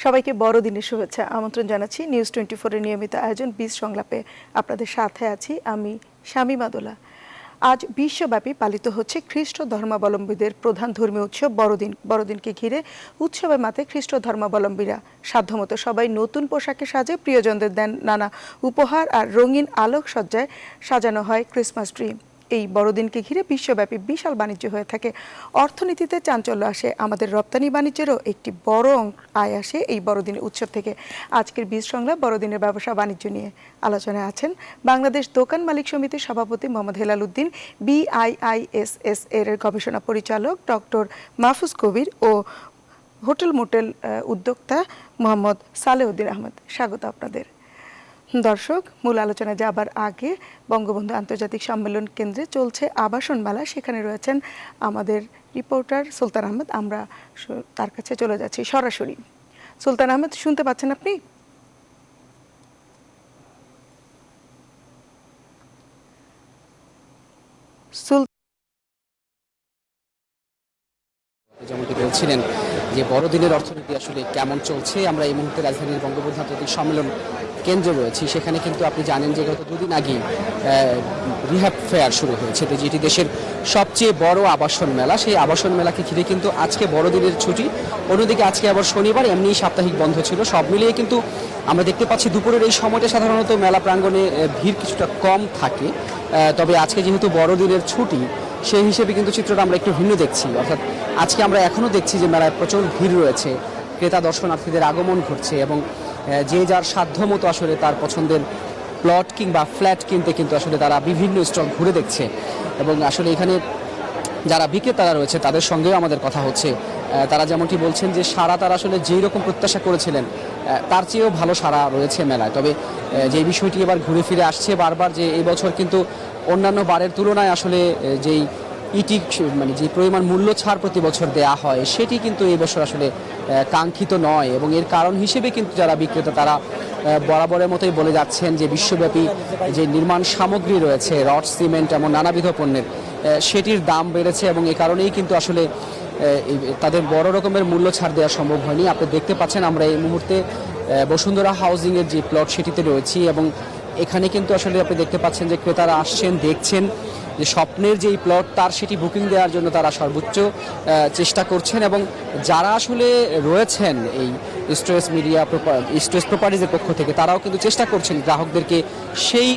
সবাইকে বড়দিনের শুভেচ্ছা আমন্ত্রণ জানাচ্ছি। নিউজ 24 এর নিয়মিত আয়োজন 20 সংলাপে আপনাদের সাথে আছি আমি শামীমা দোলা। আজ বিশ্বব্যাপী পালিত হচ্ছে খ্রিস্ট ধর্মাবলম্বীদের প্রধান ধর্মীয় উৎসব বড়দিন। বড়দিনকে ঘিরে উৎসবে মাতে খ্রিস্ট ধর্মাবলম্বীরা সাধ্যমতো সবাই নতুন পোশাকে সাজে, প্রিয়জনদের দেন নানা উপহার আর রঙিন আলোকসজ্জায় সাজানো হয় ক্রিসমাস ট্রি। এই বড়দিনকে ঘিরে বিশ্বব্যাপী বিশাল বাণিজ্য হয়ে থাকে। অর্থনীতিতে চাঞ্চল্য আসে, আমাদের রপ্তানি বাণিজ্যেরও একটি বড় আয় আসে এই বড়দিনের উৎসব থেকে। আজকের 20 সংলাপ বড়দিনের ব্যবসা বাণিজ্য নিয়ে আলোচনায় আছেন বাংলাদেশ দোকান মালিক সমিতির সভাপতি মোহাম্মদ হেলাল উদ্দিন, BIISS এর গবেষণা পরিচালক ডক্টর মাহফুজ কবির ও হোটেল মোটেল উদ্যোক্তা মোহাম্মদ সালেউদ্দিন আহমেদ। স্বাগত আপনাদের। দর্শক, মূল আলোচনায় যাবার আগে বঙ্গবন্ধু আন্তর্জাতিক সম্মেলন কেন্দ্রে চলছে আবাসন মেলা, সেখানে রয়েছেন আমাদের রিপোর্টার সুলতান আহমেদ। আমরা তার কাছে চলে যাচ্ছি সরাসরি। সুলতান আহমেদ, শুনতে পাচ্ছেন আপনি? যেমনটি বলছিলেন যে বড়দিনের অর্থনীতি আসলে কেমন চলছে, আমরা এই মুহূর্তে রাজধানীর বঙ্গবন্ধু আন্তর্জাতিক সম্মেলন কেন্দ্রে রয়েছি। সেখানে কিন্তু আপনি জানেন যে গত দুদিন আগেই রিহ্যাব ফেয়ার শুরু হয়েছে, যেটি দেশের সবচেয়ে বড় আবাসন মেলা। সেই আবাসন মেলাকে ঘিরে কিন্তু আজকে বড়দিনের ছুটি, অন্যদিকে আজকে আবার শনিবার, এমনি সাপ্তাহিক বন্ধ ছিল। সব মিলিয়ে কিন্তু আমরা দেখতে পাচ্ছি দুপুরের এই সময়টা সাধারণত মেলা প্রাঙ্গণে ভিড় কিছুটা কম থাকে, তবে আজকে যেহেতু বড়দিনের ছুটি সেই হিসেবে কিন্তু চিত্রটা আমরা একটু ভিন্ন দেখছি। অর্থাৎ আজকে আমরা এখনও দেখছি যে মেলায় প্রচুর ভিড় রয়েছে, ক্রেতা দর্শনার্থীদের আগমন ঘটছে এবং যে যার সাধ্য মতো আসলে তার পছন্দের প্লট কিংবা ফ্ল্যাট কিনতে কিন্তু আসলে তারা বিভিন্ন স্টল ঘুরে দেখছে। এবং আসলে এখানে যারা বিক্রেতারা রয়েছে তাদের সঙ্গেও আমাদের কথা হচ্ছে। তারা যেমনটি বলছেন যে সারা তারা আসলে যেই রকম প্রত্যাশা করেছিলেন তার চেয়েও ভালো সারা রয়েছে মেলায়। তবে যে বিষয়টি এবার ঘুরে ফিরে আসছে বারবার, যে এই বছর কিন্তু অন্যান্য বারের তুলনায় আসলে যেই মানে যে পরিমাণ মূল্য ছাড় প্রতি বছর দেয়া হয় সেটি কিন্তু এই বছর আসলে কাঙ্ক্ষিত নয়। এবং এর কারণ হিসেবে কিন্তু যারা বিক্রেতা তারা বরাবরের মতোই বলে যাচ্ছেন যে বিশ্বব্যাপী যে নির্মাণ সামগ্রী রয়েছে, রড, সিমেন্ট এবং নানাবিধ পণ্যের, সেটির দাম বেড়েছে এবং এই কারণেই কিন্তু আসলে তাদের বড় রকমের মূল্য ছাড় দেওয়া সম্ভব হয়নি। আপনি দেখতে পাচ্ছেন আমরা এই মুহূর্তে বসুন্ধরা হাউজিংয়ের যে প্লট সেটিতে রয়েছি এবং এখানে কিন্তু আসলে আপনি দেখতে পাচ্ছেন যে ক্রেতারা আসছেন, দেখছেন যে স্বপ্নের যেই প্লট তার সেটি বুকিং দেওয়ার জন্য তারা সর্বোচ্চ চেষ্টা করছেন। এবং যারা আসলে রয়েছেন এই স্ট্রেস প্রপার্টিজের পক্ষ থেকে তারাও কিন্তু চেষ্টা করছেন গ্রাহকদেরকে সেই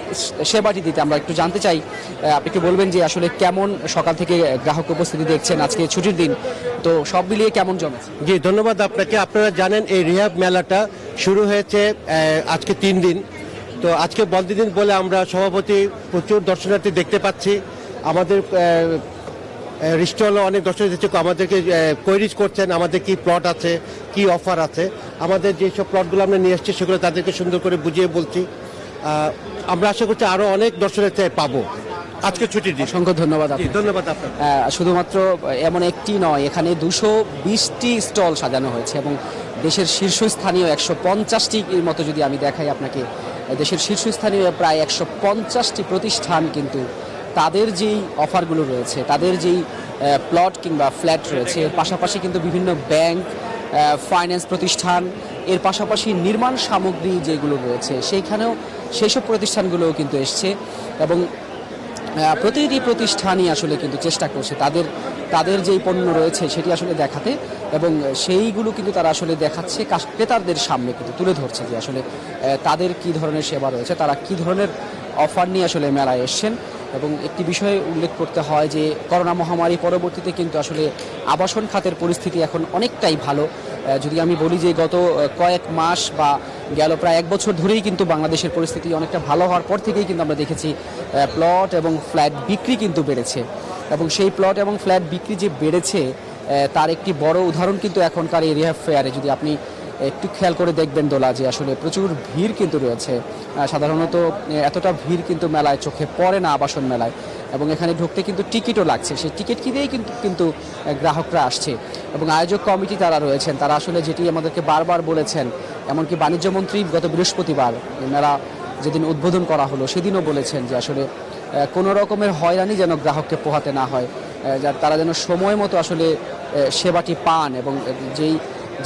সেবাটি দিতে। আমরা একটু জানতে চাই, আপনি একটু বলবেন যে আসলে কেমন সকাল থেকে গ্রাহক উপস্থিতি দেখছেন, আজকে ছুটির দিন তো সব মিলিয়ে কেমন জমেছে? জি, ধন্যবাদ আপনাকে। আপনারা জানেন এই রিহ্যাব মেলাটা শুরু হয়েছে আজকে 3 দিন। তো আজকে বন্ধ দিন বলে আমরা সভাপতি প্রচুর দর্শনার্থী দেখতে পাচ্ছি। আমাদের রিস্টলও অনেক দর্শনার্থী আমাদেরকে কোয়েরিজ করছেন আমাদের কি প্লট আছে, কি অফার আছে। আমাদের যেসব প্লটগুলো আমরা নিয়ে এসেছি সেগুলো তাদেরকে সুন্দর করে বুঝিয়ে বলছি। আমরা আশা করছি আরও অনেক দর্শনার্থী পাবো আজকে ছুটির দিন। অসংখ্য ধন্যবাদ। ধন্যবাদ আপনার। শুধুমাত্র এমন একটি নয়, এখানে 220টি স্টল সাজানো হয়েছে এবং দেশের শীর্ষস্থানীয় 150টির মতো যদি আমি দেখাই আপনাকে, দেশের শীর্ষস্থানীয় প্রায় 150টি প্রতিষ্ঠান কিন্তু তাদের যেই অফারগুলো রয়েছে, তাদের যেই প্লট কিংবা ফ্ল্যাট রয়েছে, এর পাশাপাশি কিন্তু বিভিন্ন ব্যাংক, ফাইন্যান্স প্রতিষ্ঠান, এর পাশাপাশি নির্মাণ সামগ্রী যেগুলো রয়েছে সেইখানেও সেইসব প্রতিষ্ঠানগুলোও কিন্তু এসছে এবং প্রতিটি প্রতিষ্ঠানই আসলে কিন্তু চেষ্টা করছে তাদের যেই পণ্য রয়েছে সেটি আসলে দেখাতে এবং সেইগুলো কিন্তু তারা আসলে দেখাচ্ছে ক্রেতাদের সামনে কিন্তু তুলে ধরছে যে আসলে তাদের কি ধরনের সেবা রয়েছে, তারা কি ধরনের অফার নিয়ে আসলে মেলায় এসছেন। এবং একটি বিষয় উল্লেখ করতে হয় যে করোনা মহামারী পরবর্তীতে কিন্তু আসলে আবাসন খাতের পরিস্থিতি এখন অনেকটাই ভালো। যদি আমি বলি যে গত কয়েক মাস বা গেল প্রায় 1 বছর ধরেই কিন্তু বাংলাদেশের পরিস্থিতি অনেকটা ভালো হওয়ার পর থেকেই কিন্তু আমরা দেখেছি প্লট এবং ফ্ল্যাট বিক্রি কিন্তু বেড়েছে এবং সেই প্লট এবং ফ্ল্যাট বিক্রি যে বেড়েছে তার একটি বড় উদাহরণ কিন্তু এখনকার এই রিহ্যাব ফেয়ারে যদি আপনি একটু খেয়াল করে দেখবেন দোলা, যে আসলে প্রচুর ভিড় কিন্তু রয়েছে। সাধারণত এতটা ভিড় কিন্তু মেলায় চোখে পড়ে না আবাসন মেলায় এবং এখানে ঢুকতে কিন্তু টিকিটও লাগছে, সেই টিকিট কিনেই কিন্তু গ্রাহকরা আসছে এবং আয়োজক কমিটি তারা রয়েছেন, তারা আসলে যেটি আমাদেরকে বারবার বলেছেন, এমনকি বাণিজ্যমন্ত্রী গত বৃহস্পতিবার মেলা যেদিন উদ্বোধন করা হলো সেদিনও বলেছেন যে আসলে কোনো রকমের হয়রানি যেন গ্রাহককে পোহাতে না হয়, তারা যেন সময় মতো আসলে সেবাটি পান এবং যেই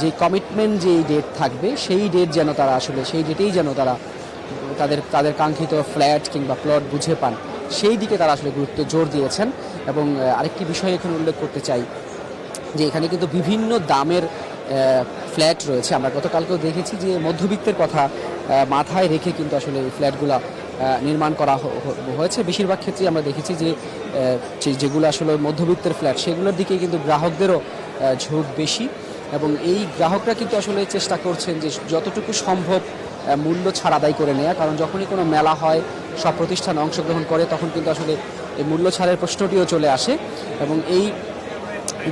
যে কমিটমেন্ট যেই ডেট থাকবে সেই ডেট যেন তারা আসলে সেই ডেটেই যেন তারা তাদের তাদের কাঙ্ক্ষিত ফ্ল্যাট কিংবা প্লট বুঝে পান, সেই দিকে তারা আসলে গুরুত্ব জোর দিয়েছেন। এবং আরেকটি বিষয় এখানে উল্লেখ করতে চাই যে এখানে কিন্তু বিভিন্ন দামের ফ্ল্যাট রয়েছে। আমরা গতকালকেও দেখেছি যে মধ্যবিত্তের কথা মাথায় রেখে কিন্তু আসলে এই ফ্ল্যাটগুলো নির্মাণ করা হয়েছে। বেশিরভাগ ক্ষেত্রে আমরা দেখেছি যে যেগুলো আসলে মধ্যবিত্তের ফ্ল্যাট সেগুলোর দিকে কিন্তু গ্রাহকদেরও ঝোঁক বেশি, এবং এই গ্রাহকরা কিন্তু আসলে চেষ্টা করছেন যে যতটুকু সম্ভব মূল্য ছাড় আদায় করে নেওয়া। কারণ যখনই কোনো মেলা হয়, সব প্রতিষ্ঠান অংশগ্রহণ করে, তখন কিন্তু আসলে এই মূল্য ছাড়ের প্রশ্নটিও চলে আসে, এবং এই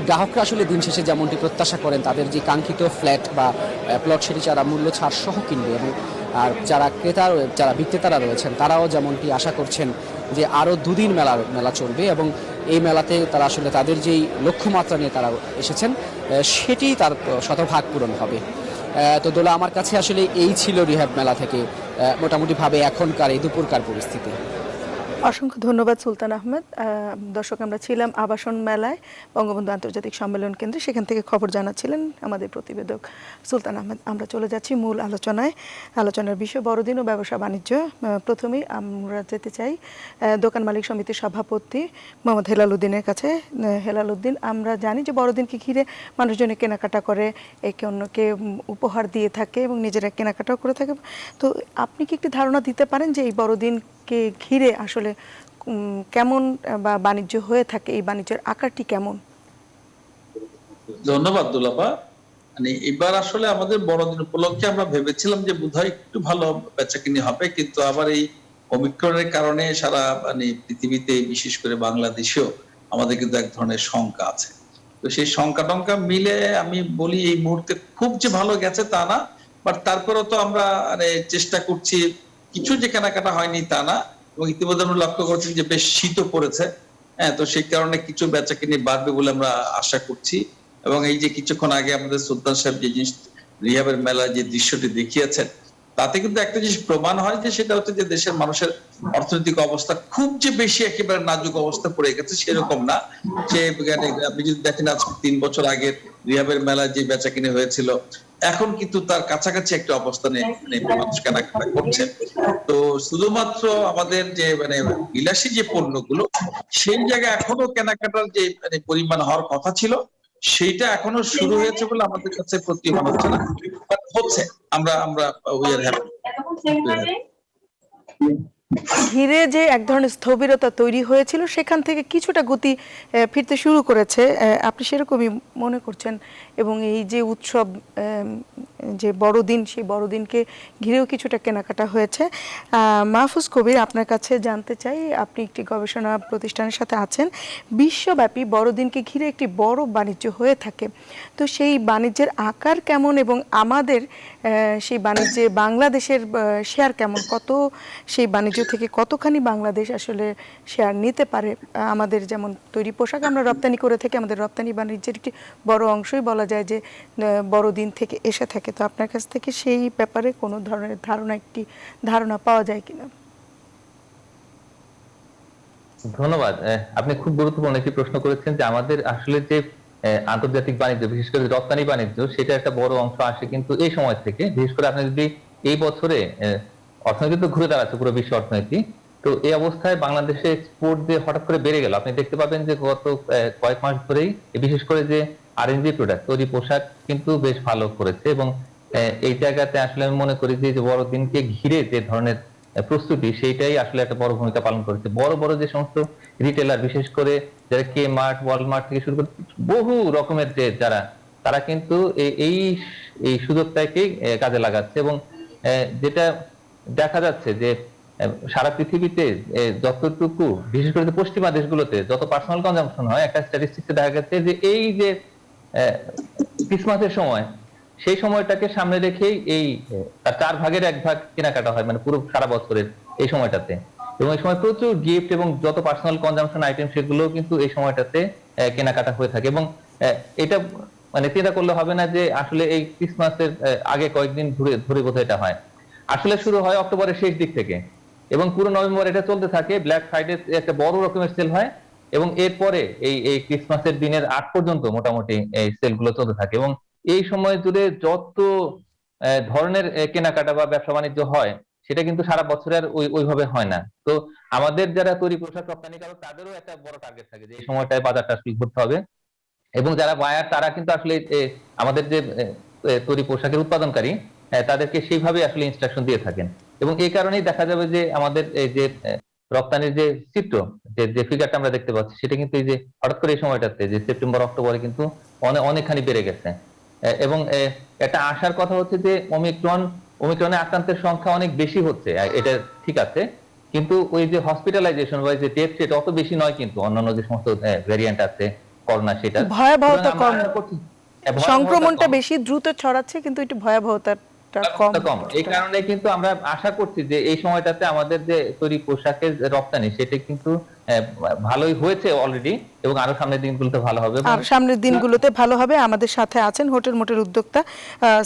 গ্রাহকরা আসলে দিন শেষে যেমনটি প্রত্যাশা করেন তাদের যে কাঙ্ক্ষিত ফ্ল্যাট বা প্লট সেটি যারা মূল্য ছাড় সহ কিনবে। এবং আর যারা যারা বিক্রেতারা রয়েছেন তারাও যেমনটি আশা করছেন যে আরও দুদিন মেলা চলবে, এবং এই মেলাতে তারা আসলে তাদের যেই লক্ষ্যমাত্রা নিয়ে তারা এসেছেন সেটি তার শতভাগ পূরণ হবে। তো দোলা, আমার কাছে আসলে এই ছিল রিহ্যাব মেলা থেকে মোটামুটিভাবে এখনকার এই দুপুরকার পরিস্থিতি। অসংখ্য ধন্যবাদ সুলতান আহমেদ। দর্শক, আমরা ছিলাম আবাসন মেলায় বঙ্গবন্ধু আন্তর্জাতিক সম্মেলন কেন্দ্রে, সেখান থেকে খবর জানাচ্ছিলেন আমাদের প্রতিবেদক সুলতান আহমেদ। আমরা চলে যাচ্ছি মূল আলোচনার বিষয় বড়দিন ও ব্যবসা বাণিজ্য। প্রথমেই আমরা যেতে চাই দোকান মালিক সমিতির সভাপতি মোহাম্মদ হেলাল উদ্দিনের কাছে। হেলাল উদ্দিন, আমরা জানি যে বড়দিনকে ঘিরে মানুষজনে কেনাকাটা করে, একে অন্যকে উপহার দিয়ে থাকে এবং নিজেরা কেনাকাটাও করে থাকে। তো আপনি কি একটি ধারণা দিতে পারেন যে এই বড়দিনকে ঘিরে আসলে কেমন বা বাণিজ্য হয়ে থাকে, এই বাণিজ্যের আকারটি কেমন? ধন্যবাদ দুলাপা। মানে এবার আসলে আমাদের বড়দিন উপলক্ষে আমরা ভেবেছিলাম যে বোধহয় একটু ভালো বেচাকিনি হবে, কিন্তু আবার এই ওমিক্রনের কারণে সারা মানে পৃথিবীতে, বিশেষ করে বাংলাদেশেও আমাদের কিন্তু এক ধরনের শঙ্কা আছে। তো সেই শঙ্কা টঙ্কা মিলে আমি বলি এই মুহূর্তে খুব যে ভালো গেছে তা না, বাট তারপরেও তো আমরা মানে চেষ্টা করছি, কিছু যে কেনাকাটা হয়নি তা না। এবং ইতিমধ্যে আমরা লক্ষ্য করছি যে বেশ শীতও পড়েছে, হ্যাঁ, তো সেই কারণে কিছু বেচাকিনি বাড়বে বলে আমরা আশা করছি। এবং এই যে কিছুক্ষণ আগে আমাদের সুলতান সাহেব যে জিনিস রিহাবের মেলায় যে দৃশ্যটি দেখিয়েছেন, তাতে কিন্তু একটা জিনিস প্রমাণ হয় যে সেটা হচ্ছে যে দেশের মানুষের অর্থনৈতিক অবস্থা খুব যে বেশি একেবারে নাজুক অবস্থা পড়ে গেছে সেরকম না। সে আপনি যদি দেখেন আজকে 3 বছর আগের রিহাবের মেলায় যে বেচাকিনি হয়েছিল, এখন কিন্তু তার কাছাকাছি একটা অবস্থানে মানে মানুষ কেনাকাটা করছে। তো শুধুমাত্র আমাদের যে মানে বিলাসী যে পণ্যগুলো, সেই জায়গায় এখনো কেনাকাটার যে মানে পরিমাণ হওয়ার কথা ছিল, সেইটা এখনো শুরু হয়েছে বলে আমাদের কাছে প্রতীয়মান হচ্ছে না, বাট হচ্ছে। আমরা আমরা উই আর হ্যাপি। ঘিরে যে এক ধরনের স্থবিরতা তৈরি হয়েছিল, সেখান থেকে কিছুটা গতি ফিরতে শুরু করেছে, আপনি সেরকমই মনে করছেন? এবং এই যে উৎসব, যে বড়দিন, সেই বড়দিনকে ঘিরেও কিছুটা কেনাকাটা হয়েছে। মাহফুজ কবির, আপনার কাছে জানতে চাই, আপনি একটি গবেষণা প্রতিষ্ঠানের সাথে আছেন। বিশ্বব্যাপী বড়দিনকে ঘিরে একটি বড় বাণিজ্য হয়ে থাকে, তো সেই বাণিজ্যের আকার কেমন এবং আমাদের সেই বাণিজ্যে বাংলাদেশের শেয়ার কেমন? কত সেই বাণিজ্য থেকে কতখানি বাংলাদেশ আসলে শেয়ার নিতে পারে? আমাদের যেমন তৈরি পোশাক আমরা রপ্তানি করে থাকি, আমাদের রপ্তানি বাণিজ্যের একটি বড় অংশই বলা যায় যে বড়দিন থেকে এসে থাকে। তো আপনার কাছ থেকে সেই ব্যাপারে কোনো ধরনের ধারণা পাওয়া যায় কিনা? ধন্যবাদ। আপনি খুব গুরুত্বপূর্ণ একটি প্রশ্ন করেছেন যে আমাদের আসলে যে আন্তর্জাতিক বাণিজ্য, বিশেষ করে রপ্তানি বাণিজ্য, সেটা একটা বড় অংশ আসে কিন্তু এই সময় থেকে। বিশেষ করে আপনি যদি এই বছরে অর্থনীতি তো ঘুরে দাঁড়াচ্ছে, পুরো বিশ্ব অর্থনীতি, তো এই অবস্থায় বাংলাদেশে এক্সপোর্ট যে হঠাৎ করে বেড়ে গেল, আপনি দেখতে পাবেন যে গত কয়েক মাস ধরেই বিশেষ করে যে আরএনজি প্রোডাক্ট, তৈরি পোশাক কিন্তু বেশ ভালো করেছে। এবং এই জায়গাতে আসলে আমি মনে করি যে বড়দিনকে ঘিরে যে ধরনের প্রস্তুতি, সেইটাই আসলে একটা বড় ভূমিকা পালন করেছে। বড় বড় যে সমস্ত রিটেলার, বিশেষ করে যারা কে মার্ট, ওয়ালমার্ট থেকে শুরু করে বহু রকমের যে যারা, তারা কিন্তু এই এই সুযোগটাকেই কাজে লাগাচ্ছে। এবং যেটা দেখা যাচ্ছে যে সারা পৃথিবীতে যতটুকু, বিশেষ করে পশ্চিমা দেশগুলোতে যত পার্সোনাল কনজাম্পশন হয়, একটা স্ট্যাটিস্টিক্সে দেখা গেছে যে এই যে ক্রিসমাসের সময়, সেই সময়টাকে সামনে রেখেই এই তার 4/1 কেনাকাটা হয়, মানে পুরো সারা বছরের এই সময়টাতে। এবং এই সময় প্রচুর গিফট এবং যত পার্সোনাল কনজাম্পশন আইটেম, সেগুলো কিন্তু এই সময়টাতে কেনাকাটা হয়ে থাকে। এবং এটা মানে চিন্তা করলে হবে না যে আসলে এই ক্রিসমাসের আগে কয়েকদিন ধরে বোধহয় এটা হয়। আসলে শুরু হয় অক্টোবরের শেষ দিক থেকে এবং পুরো নভেম্বর এটা চলতে থাকে। ব্ল্যাক ফ্রাইডে একটা বড় রকমের সেল হয় এবং এরপরে এই ক্রিসমাসের দিনের আগ পর্যন্ত মোটামুটি এই সেল গুলো চলতে থাকে। এবং এই সময় জুড়ে যত ধরনের কেনাকাটা বা ব্যবসা বাণিজ্য হয় সেটা কিন্তু সারা বছরে আর ওইভাবে হয় না। তো আমাদের যারা তৈরি পোশাক রপ্তানিকারক তাদেরও একটা বড় টার্গেট থাকে যে এই সময়টায় বাজারটা আসলে করতে হবে, এবং যারা বায়ার তারা কিন্তু আসলে আমাদের যে তৈরি পোশাকের উৎপাদনকারী তাদেরকে সেইভাবে আসলে ইনস্ট্রাকশন দিয়ে থাকেন। এবং এই কারণেই দেখা যাবে যে আমাদের এই যে রপ্তানির যে চিত্র, যে ফিগারটা আমরা দেখতে পাচ্ছি সেটা কিন্তু এই যে হঠাৎ করে এই সময়টাতে যে সেপ্টেম্বর অক্টোবরে কিন্তু অনেকখানি বেড়ে গেছে। এবং একটা আশার কথা হচ্ছে যে ওমিক্রনে আক্রান্তের সংখ্যা অনেক বেশি হচ্ছে, এটা ঠিক আছে, কিন্তু ওই যে হসপিটালাইজেশন বা যে ডেথ রেট অত বেশি নয় কিন্তু অন্যান্য যে সমস্ত ভ্যারিয়েন্ট আছে করোনা সেটা ভয়াবহতা কম, ভয়াবহতা সংক্রমণটা কম। বেশি দ্রুত ছড়াচ্ছে কিন্তু একটু ভয়াবহতাটা কম। কম, এই কারণে কিন্তু আমরা আশা করছি যে এই সময়টাতে আমাদের যে তৈরি পোশাকের রপ্তানি সেটা কিন্তু ভালোই হয়েছে অলরেডি, এবং আরো সামনের দিনগুলোতে ভালো হবে। আর সামনের দিনগুলোতে ভালো হবে। আমাদের সাথে আছেন হোটেল মোটেল উদ্যোক্তা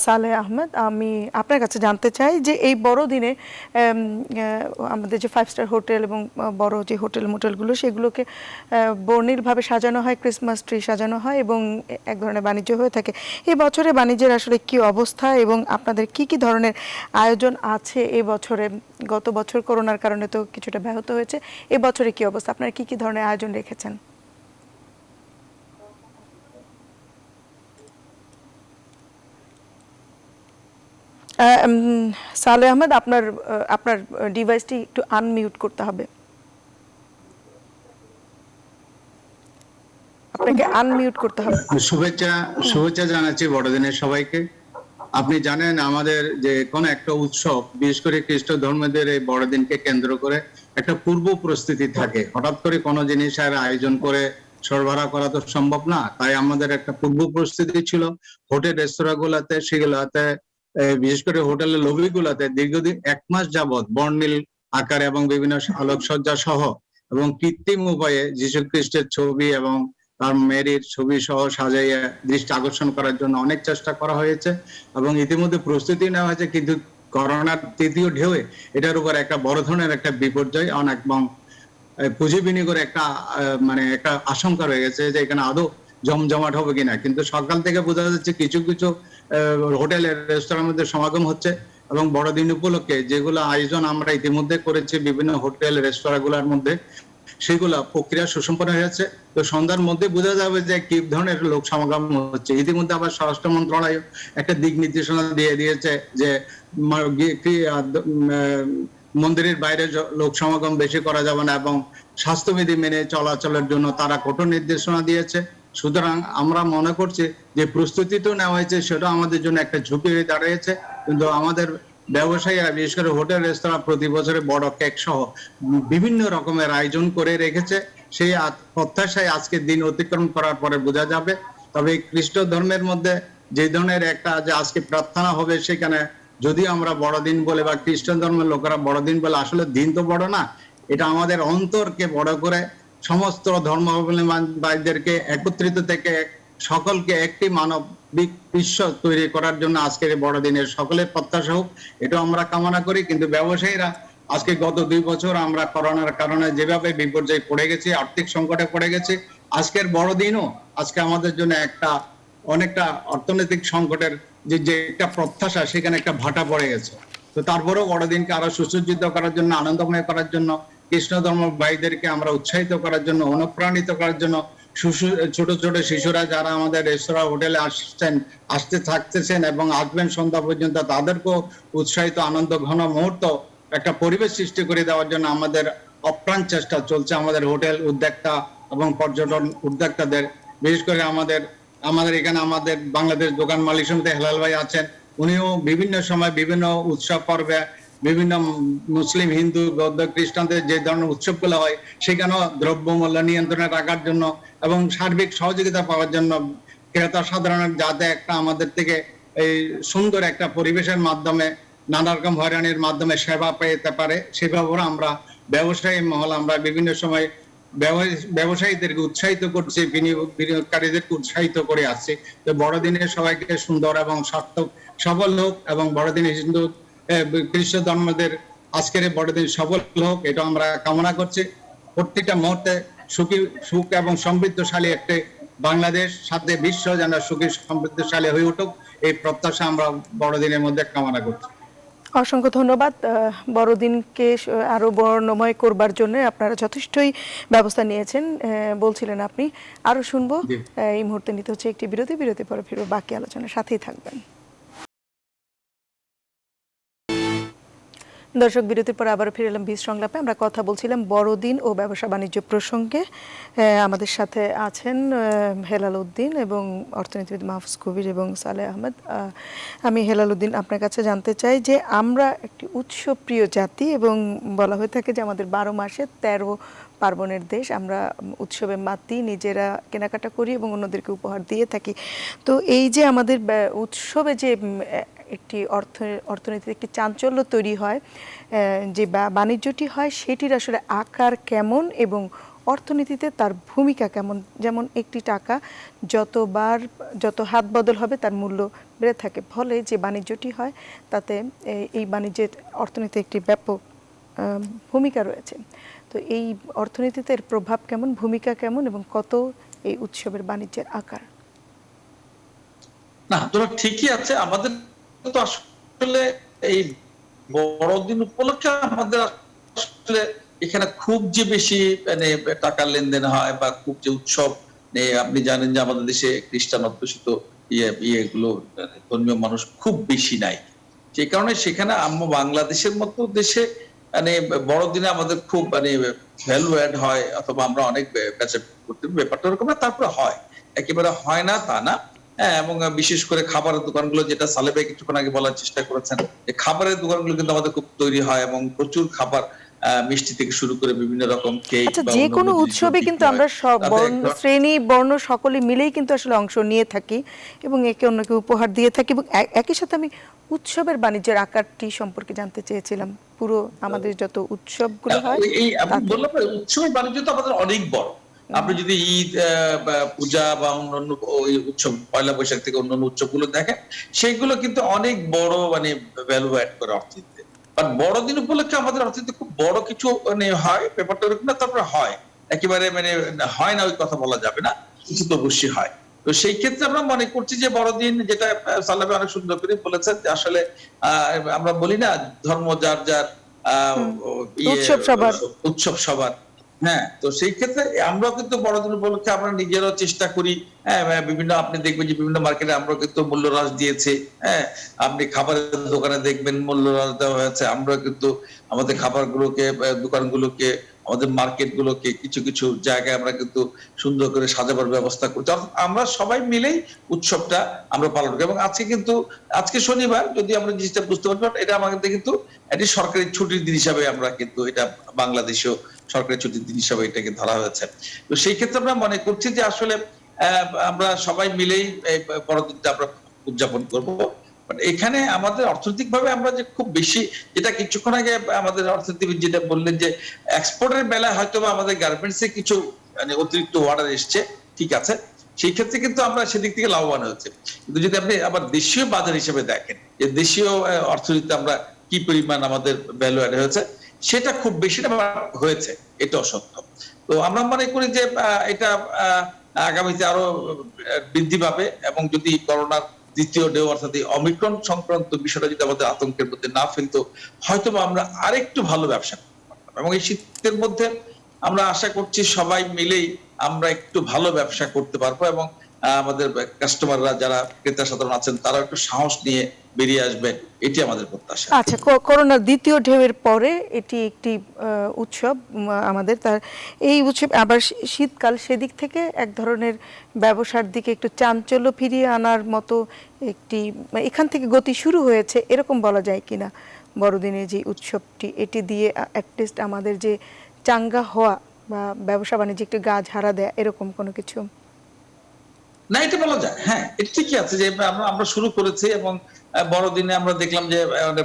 সালেহ আহমেদ। আমি আপনার কাছে জানতে চাই যে এই বড়দিনে আমাদের যে 5 স্টার হোটেল এবং বড় যে হোটেল মোটেলগুলো সেগুলোকে বর্ণিলভাবে সাজানো হয়, ক্রিসমাস ট্রি সাজানো হয় এবং এক ধরনের বাণিজ্য হয়ে থাকে। এই বছরে বাণিজ্যের আসলে কি অবস্থা এবং আপনাদের কি কি ধরনের আয়োজন আছে এই বছরে? গত বছর করোনার কারণে তো কিছুটা ব্যাহত হয়েছে, এই বছরে কি অবস্থা, আপনারা কি কি ধরনের আয়োজন রেখেছেন? সালেহ আহমেদ, আপনার ডিভাইসটি একটু আনমিউট করতে হবে, আপনাকে আনমিউট করতে হবে। শুভেচ্ছা জানাচ্ছি বড়দিনের সবাইকে। আপনি জানেন আমাদের যে কোনো একটা উৎসব, বিশেষ করে খ্রিস্ট ধর্মীয়দের এই বড়দিনকে কেন্দ্র করে একটা পূর্ব প্রস্তুতি থাকে। হঠাৎ করে কোনো জিনিসের আয়োজন করে সরবরাহ করা তো সম্ভব না, তাই আমাদের একটা পূর্ব প্রস্তুতি ছিল। হোটেল রেস্তোরাঁ গুলাতে, সেগুলাতে বিশেষ করে হোটেলের লবি গুলাতে দীর্ঘদিন 1 মাস যাবৎ বর্ণিল আকারে এবং বিভিন্ন আলোকসজ্জা সহ এবং কৃত্রিম উপায়ে যীশু খ্রিস্টের ছবি এবং তার মেরির ছবি সহ সাজাইয়া দৃষ্টি আকর্ষণ করার জন্য অনেক চেষ্টা করা হয়েছে এবং ইতিমধ্যে প্রস্তুতি নেওয়া হয়েছে। কিন্তু করোনার তৃতীয় ঢেউয়ে এটার উপর একটা বড় ধরনের একটা বিপর্যয় অনেক এবং পুঁজি বিনিয়োগের একটা একটা আশঙ্কা রয়ে গেছে যে এখানে আদৌ জমজমাট হবে কিনা। কিন্তু সকাল থেকে বোঝা যাচ্ছে কিছু কিছু হোটেলের রেস্তোরাঁর মধ্যে সমাগম হচ্ছে এবং বড়দিন উপলক্ষে যেগুলো আয়োজন আমরা ইতিমধ্যে করেছি বিভিন্ন হোটেল রেস্তোরাঁগুলোর মধ্যে, সেগুলা প্রক্রিয়া সুসম্পন্ন হয়েছে। তো সন্ধ্যার মধ্যে বোঝা যাবে যে কি ধরনের লোক সমাগম হচ্ছে। ইতিমধ্যে আবার স্বরাষ্ট্র মন্ত্রণালয় একটা দিক নির্দেশনা দিয়ে দিয়েছে যে মন্দিরের বাইরে লোক সমাগম বেশি করা যাবে না এবং স্বাস্থ্যবিধি মেনে চলাচলের জন্য তারা কঠোর নির্দেশনা দিয়েছে। সুতরাং আমরা মনে করছি যে প্রস্তুতি তো নেওয়া হয়েছে, সেটা আমাদের জন্য একটা ঝুঁকি হয়ে দাঁড়িয়েছে। কিন্তু আমাদের ব্যবসায়ীরা বিশেষ করে হোটেল রেস্তোরাঁ প্রতি বছরে বড় কেক সহ বিভিন্ন রকমের আয়োজন করে রেখেছে। সেই প্রত্যাশায় আজকের দিন অতিক্রম করার পরে বোঝা যাবে। তবে খ্রিস্ট ধর্মের মধ্যে যে ধরনের একটা যে আজকে প্রার্থনা হবে, সেখানে যদি আমরা বড়দিন বলে বা খ্রিস্টান ধর্মের লোকেরা বড়দিন বলে, আসলে দিন তো বড় না, এটা আমাদের অন্তরকে বড় করে সমস্ত ধর্মাবলম্বীদেরকে একত্রিত থেকে সকলকে একটি মানবিক বিশ্ব তৈরি করার জন্য আজকের বড়দিনের সকলের প্রত্যাশা হোক, এটা আমরা কামনা করি। কিন্তু ব্যবসায়ীরা আজকে গত 2 বছর আমরা করোনার কারণে যেভাবে বিপর্যয় পড়ে গেছি, আর্থিক সংকটে পড়ে গেছি, আজকের বড়দিনও আজকে আমাদের জন্য অনেকটা অর্থনৈতিক সংকটের যে একটা প্রত্যাশা, সেখানে একটা ভাটা পড়ে গেছে। তো তারপরেও বড়দিনকে আরো সুসজ্জিত করার জন্য, আনন্দময় করার জন্য, কৃষ্ণ ধর্ম ভাইদেরকে আমরা উৎসাহিত করার জন্য, অনুপ্রাণিত করার জন্য, ছোট ছোট শিশুরা যারা আমাদের রেস্তোরাঁ হোটেলে আসতে থাকতেছেন এবং আসবেন সন্ধ্যা পর্যন্ত, তাদেরকেও উৎসাহিত আনন্দ ঘন মুহূর্ত একটা পরিবেশ সৃষ্টি করে দেওয়ার জন্য আমাদের অপ্রাণ চেষ্টা চলছে। আমাদের হোটেল উদ্যোক্তা এবং পর্যটন উদ্যোক্তাদের, বিশেষ করে আমাদের এখানে আমাদের বাংলাদেশ দোকান মালিক সমিতি হেলাল ভাই আছেন, উনিও বিভিন্ন সময় বিভিন্ন উৎসব পর্বে বিভিন্ন মুসলিম, হিন্দু, বৌদ্ধ, খ্রিস্টানদের যে ধরনের উৎসবগুলো হয় সেখানেও দ্রব্যমূল্য নিয়ন্ত্রণে রাখার জন্য এবং সার্বিক সহযোগিতা পাওয়ার জন্য ক্রেতা সাধারণের যাতে একটা আমাদের থেকে এই সুন্দর একটা পরিবেশের মাধ্যমে নানা রকম হয়রানির মাধ্যমে সেবা পেতে পারে, সেভাবে আমরা ব্যবসায়ী মহল আমরা বিভিন্ন সময় ব্যবসায়ীদেরকে উৎসাহিত করছে, বিনিয়োগকারীদেরকে উৎসাহিত করে আসছে। তো বড়দিনে সবাইকে সুন্দর এবং সফল হোক এবং বড়দিনে হিন্দু খ্রিস্ট ধর্মদের আজকের বড়দিন সফল হোক, এটা আমরা কামনা করছি। প্রত্যেকটা মুহূর্তে সুখ এবং সমৃদ্ধশালী একটি বাংলাদেশ সাথে বিশ্ব যেন সুখী সমৃদ্ধশালী হয়ে উঠুক, এই প্রত্যাশা আমরা বড়দিনের মধ্যে কামনা করছি। অসংখ্য ধন্যবাদ। বড়দিনকে আরো বর্ণময় করবার জন্য আপনারা যথেষ্টই ব্যবস্থা নিয়েছেন বলছিলেন আপনি। আরো শুনবো। জি। এই মুহূর্তে নিতে হচ্ছে একটি বিরতি পরে ফিরবো বাকি আলোচনার সাথেই থাকবেন। দর্শক, বিরতির পর আবার ফিরে এলাম 20 সংলাপে। আমরা কথা বলছিলাম বড়দিন ও ব্যবসা বাণিজ্য প্রসঙ্গে। আমাদের সাথে আছেন হেলাল উদ্দিন এবং অর্থনীতিবিদ মাহফুজ কবির এবং সালেহ আহমেদ। আমি হেলাল উদ্দিন, আপনার কাছে জানতে চাই যে আমরা একটি উৎসবপ্রিয় জাতি এবং বলা হয়ে থাকে যে আমাদের 12 মাসে 13 পার্বণের দেশ। আমরা উৎসবে মাতি, নিজেরা কেনাকাটা করি এবং অন্যদেরকে উপহার দিয়ে থাকি। তো এই যে আমাদের উৎসবে যে একটি অর্থনীতিতে একটি চাঞ্চল্য তৈরি হয়, যে বাণিজ্যটি হয়, সেটির আসলে আকার কেমন এবং অর্থনীতিতে তার ভূমিকা কেমন? যেমন একটি টাকা যত হাত বদল হবে তার মূল্য বেড়ে থাকে, ফলে যে বাণিজ্যটি হয় তাতে এই বাণিজ্যের অর্থনীতিতে একটি ব্যাপক ভূমিকা রয়েছে। তো এই অর্থনীতিতে এর প্রভাব কেমন, ভূমিকা কেমন এবং কত এই উৎসবের বাণিজ্যের আকার? না, তোরা ঠিকই আছে। আমাদের তো আসলে এই বড়দিন উপলক্ষে আমাদের আসলে এখানে খুব যে বেশি মানে টাকার লেনদেন হয় বা খুব যে উৎসব, আপনি জানেন যে আমাদের দেশে খ্রিস্টান অধ্যুষিত ইয়েগুলো ধর্মীয় মানুষ খুব বেশি নাই। যে কারণে সেখানে বাংলাদেশের মতো দেশে মানে বড়দিনে আমাদের খুব মানে ভ্যালু অ্যাড হয়, অথবা আমরা অনেক বেচা করতে ব্যাপারটা ওরকম না। তারপরে হয়, একেবারে হয় না তা না। হ্যাঁ, এবং বিশেষ করে খাবারের দোকানগুলো, যেটা সালেহ ভাই কিছুক্ষণ আগে বলার চেষ্টা করেছেন, যে খাবারের দোকানগুলো কিন্তু আমাদের খুব তৈরি হয় এবং প্রচুর খাবার, মিষ্টি থেকে শুরু করে বিভিন্ন রকম কেক। আচ্ছা, যে কোনো উৎসবে কিন্তু আমরা সব শ্রেণী বর্ণ সকলে মিলেই কিন্তু আসলে অংশ নিয়ে থাকি এবং একে অন্যকে উপহার দিয়ে থাকি। এবং একই সাথে আমি উৎসবের বাণিজ্যের আকারটি সম্পর্কে জানতে চেয়েছিলাম। পুরো আমাদের যত উৎসবগুলো হয়, এই আমি বললাম উৎসবের বাণিজ্য তো আমাদের অনেক বড়। আপনি যদি ঈদ, পূজা বা অন্যান্য ওই উৎসব, পয়লা বৈশাখ থেকে অন্যান্য উৎসবগুলো দেখেন, সেইগুলো কিন্তু অনেক বড় মানে ভ্যালু অ্যাড করে অর্থনীতিতে। বাট বড়দিন উপলক্ষে আমাদের অর্থনীতিতে খুব বড় কিছু মানে হয়, ব্যাপারটা ওরকম না। তারপরে হয়, একেবারে মানে হয় না ওই কথা বলা যাবে না, কিছু তো অবশ্যই হয়। তো সেই ক্ষেত্রে আমরা মনে করছি যে বড়দিন, যেটা সালামে অনেক সুন্দর করে বলেছেন, যে আসলে আমরা বলি না ধর্ম যার যার, উৎসব সবার। হ্যাঁ, তো সেই ক্ষেত্রে আমরা কিন্তু বড়দিন উপলক্ষে আমরা নিজেরাও চেষ্টা করি। হ্যাঁ, বিভিন্ন আপনি দেখবেন যে বিভিন্ন মার্কেটে আমরা কিন্তু মূল্যহ্রাস দিয়েছে। হ্যাঁ, আপনি খাবারের দোকানে দেখবেন মূল্যহ্রাস দেওয়া হয়েছে। আমরা কিন্তু আমাদের খাবারগুলোকে, দোকানগুলোকে, আমাদের মার্কেটগুলোকে কিছু কিছু জায়গায় আমরা কিন্তু সুন্দর করে সাজাবার ব্যবস্থা করছি। আমরা সবাই মিলেই উৎসবটা আমরা পালন করি। এবং আজকে শনিবার, যদি আমরা জিনিসটা বুঝতে পারবেন, এটা আমাদের কিন্তু এটি সরকারি ছুটির দিন হিসাবে আমরা কিন্তু এটা বাংলাদেশেও সরকারি ছুটির দিন হিসাবে এটাকে ধরা হয়েছে। তো সেই ক্ষেত্রে আমরা মনে করছি যে আসলে আমরা সবাই মিলেই এই বড়দিনটা আমরা উদযাপন করব। এখানে আমাদের অর্থনৈতিক ভাবে আমরা যে খুব বেশি, যেটা কিছুক্ষণ আগে আমাদের অর্থনীতিবিদ যেটা বললেন, যে এক্সপোর্টের বেলায় হয়তো আমাদের গার্মেন্টসে কিছু মানে অতিরিক্ত অর্ডার এসছে, ঠিক আছে, সেই ক্ষেত্রে কিন্তু আমরা সেদিক থেকে লাভবান হচ্ছে। কিন্তু যদি আপনি আবার দেশীয় বাজার হিসেবে দেখেন, যে দেশীয় অর্থনীতিতে আমরা কি পরিমাণ আমাদের ভ্যালু অ্যাড হয়েছে, সেটা খুব বেশি হয়েছে, এটাও সত্য। তো আমরা মনে করি যে এটা আগামীতে আরো বৃদ্ধি পাবে, এবং যদি করোনার দ্বিতীয় ঢেউ অর্থাৎ অমিক্রন সংক্রান্ত বিষয়টা যদি আমাদের আতঙ্কের মধ্যে না ফেলতো, হয়তো আমরা আরেকটু ভালো ব্যবসা করতে পারতাম। এবং এই শীতের মধ্যে আমরা আশা করছি সবাই মিলেই আমরা একটু ভালো ব্যবসা করতে পারবো, এবং আমাদের কাস্টমাররা যারা ক্রেতা সাধারণ আছেন তারা একটু সাহস নিয়ে বেরিয়ে আসবেন, এটি আমাদের প্রত্যাশা। আচ্ছা, করোনার দ্বিতীয় ঢেউয়ের পরে এটি একটি উৎসব আমাদের, তার এই উৎসব আবার শীতকাল, সেদিক থেকে এক ধরনের ব্যবসার দিকে একটু চাঞ্চল্য ফিরিয়ে আনার মতো একটি, এখান থেকে গতি শুরু হয়েছে, এরকম বলা যায় কিনা? বড়দিনের যে উৎসবটি, এটি দিয়ে অ্যাটলিস্ট আমাদের যে চাঙ্গা হওয়া বা ব্যবসা বাণিজ্য একটু গা ঝাড়া দেয়া, এরকম কোনো কিছু? না, এটা বলা যায়। হ্যাঁ, এটা ঠিকই আছে যে আমরা শুরু করেছি, এবং বড়দিনে আমরা দেখলাম যে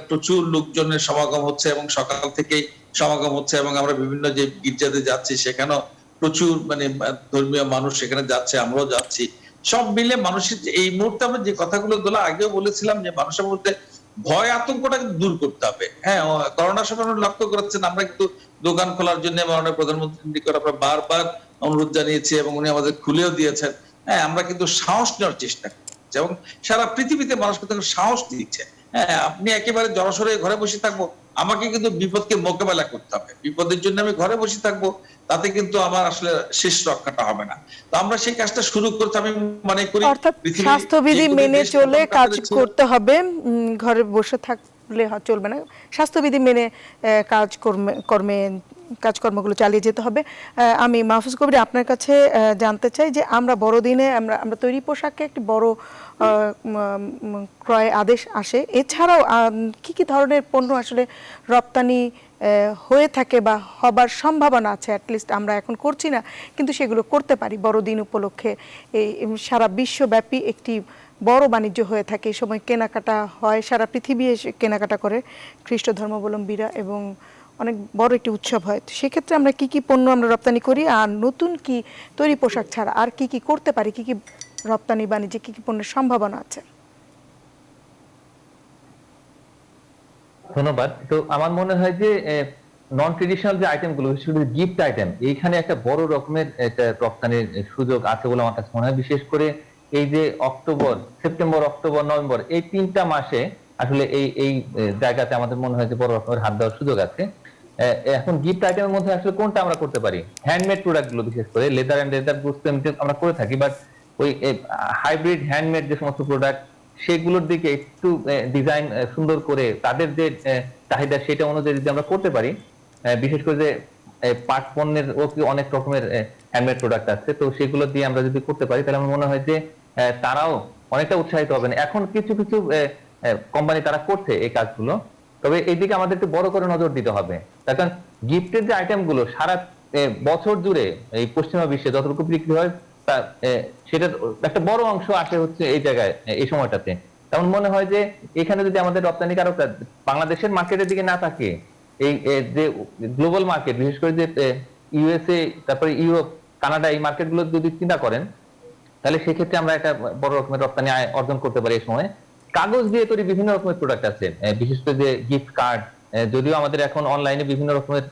প্রচুর লোকজনের সমাগম হচ্ছে, এবং সকাল থেকেই সমাগম হচ্ছে, এবং আমরা বিভিন্ন যে গির্জাতে যাচ্ছি সেখানেও প্রচুর মানে ধর্মীয় মানুষ সেখানে যাচ্ছে, আমরাও যাচ্ছি। সব মিলে মানুষের এই মুহূর্তে আমরা যে কথাগুলো আগেও বলেছিলাম, যে মানুষের মধ্যে ভয় আতঙ্কটা দূর করতে হবে। হ্যাঁ, করোনার সময় লক্ষ্য করেছেন, আমরা কিন্তু দোকান খোলার জন্য মাননীয় প্রধানমন্ত্রীর নিকট আমরা বারবার অনুরোধ জানিয়েছি, এবং উনি আমাদের খুলেও দিয়েছেন। হ্যাঁ, আমরা কিন্তু সাহস নেওয়ার চেষ্টা করছি এবং সারা পৃথিবীতে মানুষ কিন্তু সাহস দিচ্ছে। হ্যাঁ, আপনি একেবারে জড়সড় ঘরে বসে থাকবো, আমাকে কিন্তু বিপদকে মোকাবেলা করতে হবে। বিপদের জন্য আমি ঘরে বসে থাকবো, তাতে কিন্তু আমার আসলে শেষ রক্ষাটা হবে না। তো আমরা সেই কাজটা শুরু করতে আমি মনে করি অর্থাৎ পৃথিবীর স্বাস্থ্যবিধি যে কোনো মেনে দেশ চলে প্রথম কাজ কাতারে ছিল, করতে হবে, ঘরে বসে থাকলে চলবে না, স্বাস্থ্যবিধি মেনে কাজকর্মগুলো চালিয়ে যেতে হবে। আমি মাহফুজ কবির আপনার কাছে জানতে চাই যে আমরা বড়দিনে আমরা তৈরি পোশাকে একটি বড় ক্রয় আদেশ আসে, এছাড়াও কি কি ধরনের পণ্য আসলে রপ্তানি হয়ে থাকে বা হবার সম্ভাবনা আছে, অ্যাটলিস্ট আমরা এখন করছি না কিন্তু সেগুলো করতে পারি বড়দিন উপলক্ষে। এই সারা বিশ্বব্যাপী একটি বড় বাণিজ্য হয়ে থাকে, এই সময় কেনাকাটা হয়, সারা পৃথিবী এসে কেনাকাটা করে খ্রিস্ট ধর্মাবলম্বীরা এবং অনেক বড় একটি উৎসব হয়। তো সেক্ষেত্রে আমরা কি কি পণ্য আমরা রপ্তানি করি, আর নতুন কি তৈরি পোশাক ছাড়া আর কি কি করতে পারি, কি কি রপ্তানি বাণিজ্যে কি কি পণ্যের সম্ভাবনা আছে? ধন্যবাদ। তো আমার মনে হয় যে নন ট্রেডিশনাল যে আইটেম গুলো, বিশেষ করে গিফট আইটেম, এইখানে একটা বড় রকমের একটা রপ্তানির সুযোগ আছে বলে আমার কাছে মনে হয়। বিশেষ করে এই যে সেপ্টেম্বর, অক্টোবর, নভেম্বর, এই 3টা মাসে আসলে এই জায়গাতে আমাদের মনে হয় যে বড় রকমের হাত দেওয়ার সুযোগ আছে। এখন গিফট আইটেমের মধ্যে আসলে কোনটা আমরা করতে পারি? হ্যান্ডমেড প্রোডাক্ট গুলো, বিশেষ করে লেদার এন্ড লেদার গুডস আমরা করে থাকি, বাট ওই হাইব্রিড হ্যান্ডমেড যে সমস্ত প্রোডাক্ট, সেগুলোর দিকে একটু ডিজাইন সুন্দর করে তাদের যে চাহিদা সেটা অনুযায়ী যদি আমরা করতে পারি, বিশেষ করে যে পাট পণ্যের অনেক রকমের হ্যান্ডমেড প্রোডাক্ট আছে, তো সেগুলো দিয়ে আমরা যদি করতে পারি তাহলে আমার মনে হয় যে তারাও অনেকটা উৎসাহিত হবেন। এখন কিছু কিছু কোম্পানি তারা করছে এই কাজগুলো, তবে এইদিকে আমাদের একটু বড় করে নজর দিতে হবে। তার কারণ গিফটের যে আইটেম গুলো সারা বছর জুড়ে এই পশ্চিমা বিশ্বে যতটুকু বিক্রি হয় সেটার একটা বড় অংশ আসে হচ্ছে এই জায়গায়, এই সময়টাতে। তেমন মনে হয় যে এখানে যদি আমাদের রপ্তানিকারকরা বাংলাদেশের মার্কেটের দিকে না থাকে, এই যে গ্লোবাল মার্কেট, বিশেষ করে যে ইউএসএ, তারপরে ইউরোপ, কানাডা, এই মার্কেট গুলো যদি চিন্তা করেন, তাহলে সেক্ষেত্রে আমরা একটা বড় রকমের রপ্তানি আয় অর্জন করতে পারি। এই সময় কাগজ দিয়ে তৈরি বিভিন্ন রকমের প্রোডাক্ট আছে, বিশেষ করে যে গিফট কার্ড, যদিও আমাদের এখন অনলাইনে বিভিন্ন রকমের